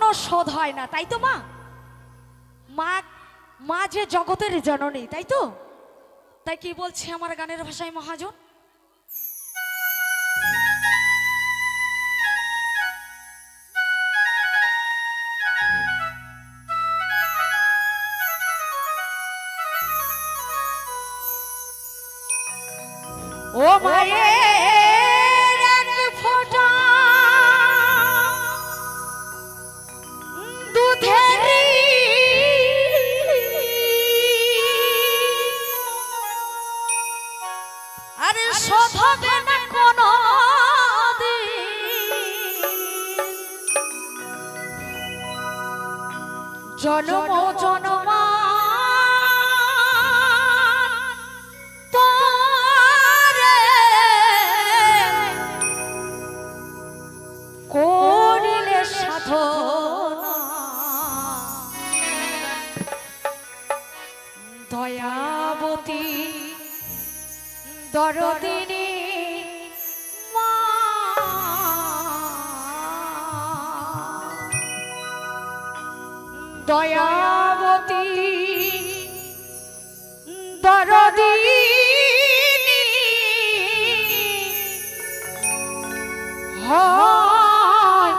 কখনো শোধ হয় না, তাই তো মা? মা মা যে জগতের জননী, তাই তো? তাই কি বলছে আমার গানের ভাষায় মহাজন? ও মায়ের এক ফোঁটা দুধের আরে শোধ হবে না কোনো জনম জনমা করিলে সাধনা দয়াবতী দরদিনী মা, দয়াবতী দরদিনী হয়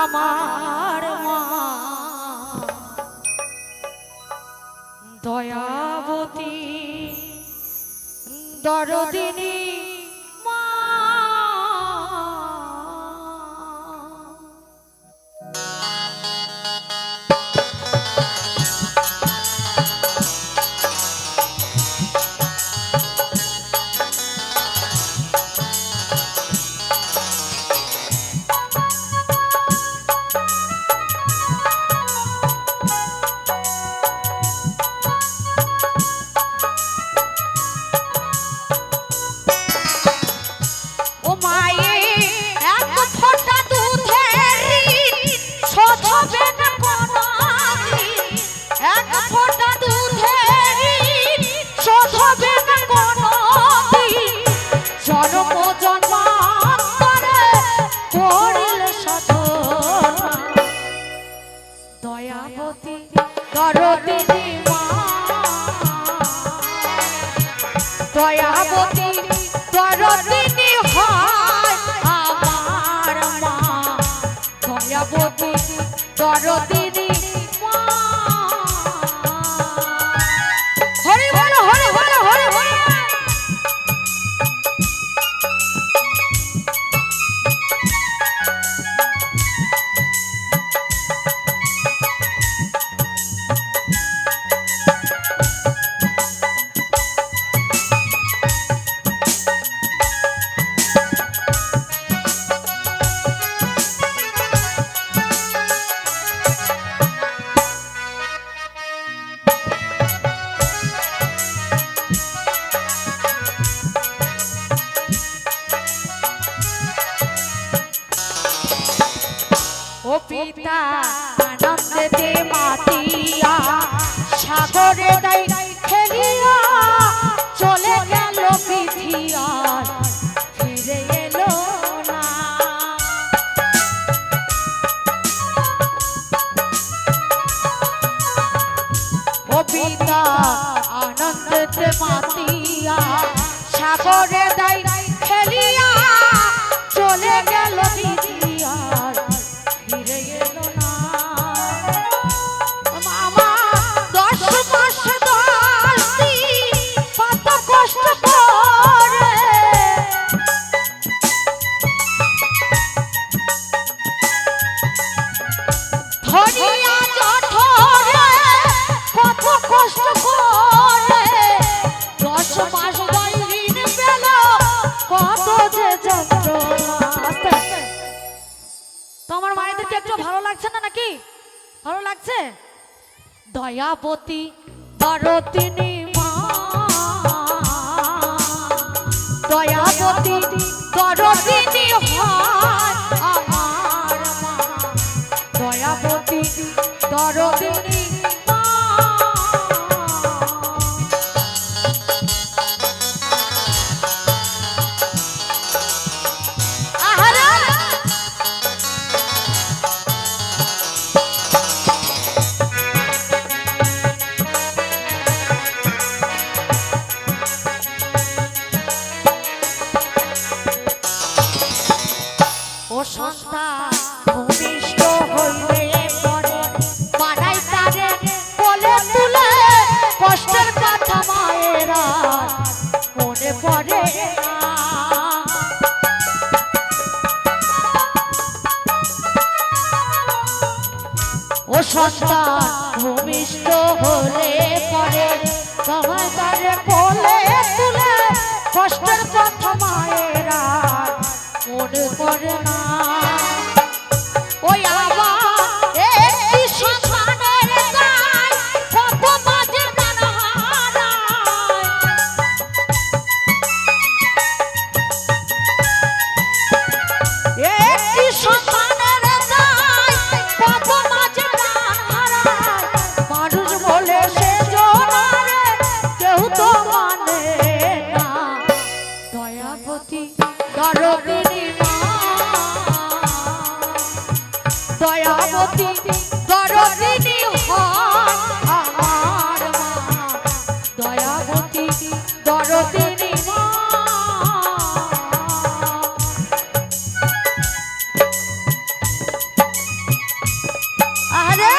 আমার মা, দয়াবতী দরদিনী মা। দয়াবতী দরদিনী মা, দয়াবতী দরদিনী হয় আমার মা, দয়াবতী দরদিনী মা। হরি বল হরি বল হরি বল। ও পিতা আনন্দেতে মাতিয়া সাগরে দাই খেলিয়া চলে গেল পিথিয়া ফিরে এলো না। ও পিতা আনন্দেতে মাতিয়া সাগরে দাই খেলিয়া চলে গেল পিথিয়া ফিরে এলো না। মামা 10 মাস 10 দিন কত কষ্ট করে ধরিয়া জঠরে কত কষ্ট করে 10 মাস 10 দিন পেল কত যে যন্ত্রণা। তোমার মায়েদেরকে একটু ভালো লাগছে না নাকি? ভালো লাগছে? দয়াবতী দরদিনী মা, দয়াবতী দরদিনী হয় আমার মা, দয়াবতী দরদিনী মা। সন্তান ভূমিষ্ঠ হলে পরে তোমায় তারে কোলে তুলে কষ্টের কথা মায়েরা মনে করে না। ওই আবার একটি সন্তানের গায় কত মাঝে প্রাণ হারায়। একটি সন্তানের গায় কত মাঝে প্রাণ হারায়। মানুষ বলে সে জনারে কেউ তো মানে না। দয়াবতী দরদিনী মা, দয়াবতী দরদিনী হয় আমার মা, দয়াবতী দরদিনী মা। আরে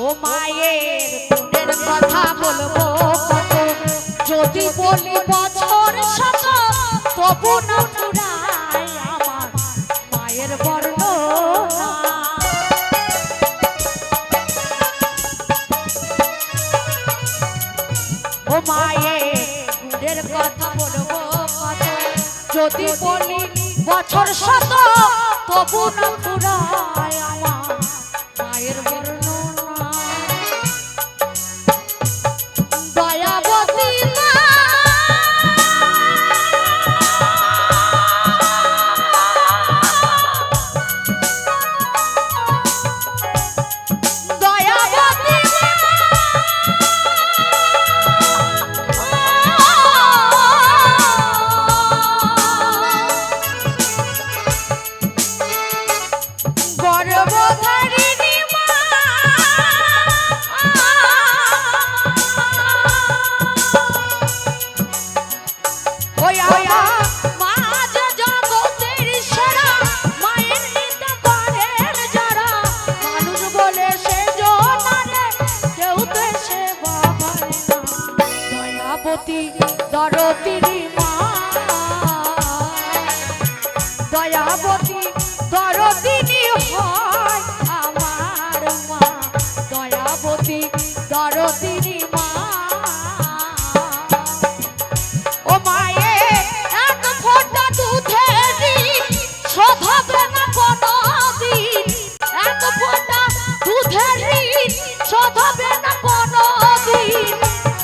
ও মায়ের গুণের কথা বলবো কত, যদি বলি বছর শত তবু না ফুরায় আমার মায়ের বর্ণনা। ও মায়ের গুণের কথা বলবো কত, যদি বলি বছর শত তবু না ফুরায় আমার মায়ের বর্ণনা। দয়াবতী মা, দয়াবতী মা, গর্ভধারিণী মা, ওই মা যে জগতের সেরা, মায়ের নিন্দা করেন যারা, মানুষ বলে সে জনারে কেউ তো সে বাবার না। দয়াবতী দরদিনী মা, দয়াবতী দরদিনী হয় আমার মা, দয়াবতী দরদিনী মা। ও মায়ের এক ফোঁটা দুধের শোধ হবে না কোনদিন, এক ফোঁটা দুধের শোধ হবে না কোনদিন।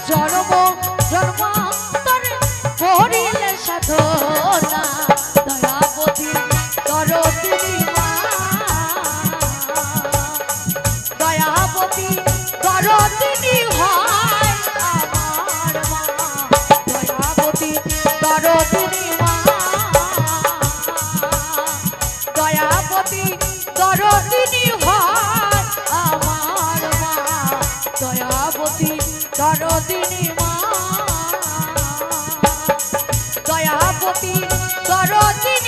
জন্ম জন্মান্তরে করিলে সাধনা, দয়াবতী দরদিনী মা, দয়াবতী দরদিনী হয় আমার মা, দয়াবতী দরদিনী মা, দয়াবতী দরদিনী হয় আমার মা, দয়াবতী দরদিনী মা, দয়াবতী দরদিনী।